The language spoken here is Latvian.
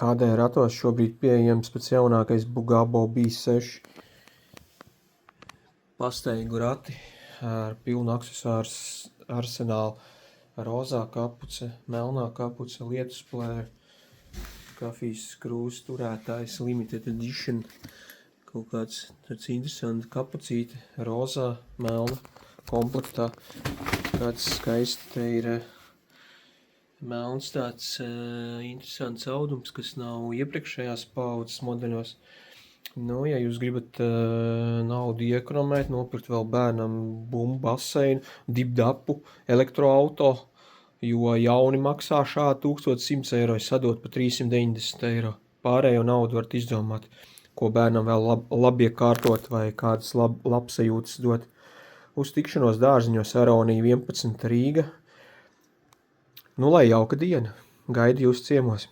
AD ratos šobrīd pieejams pēc jaunākais Bugabo B6 pasteigu rati ar pilnu aksesuāru arsenālu. Rozā kapuce, melnā kapuce, lietusplēra, kafijas skrūves turētājs, limited edition, kaut kāds tāds interesants kapucīte, rozā, melna komplektā. Kāds skaisti te ir melns tāds interesants audums, kas nav iepriekšējās paudzes modeļos. Nu, ja jūs gribat naudu iekonomēt, nopirkt vēl bērnam bumbu baseinu, dipdapu, elektroauto, jo jauni maksā šādi 1100 eiro, sadot pa 390 eiro. Pārējo naudu varat izdomāt, ko bērnam vēl labi iekārtot vai kādas labsajūtas dot. Uz tikšanos Dārziņos Aronija 11 Rīga. Nu, lai jauka diena, gaidu jūs ciemos.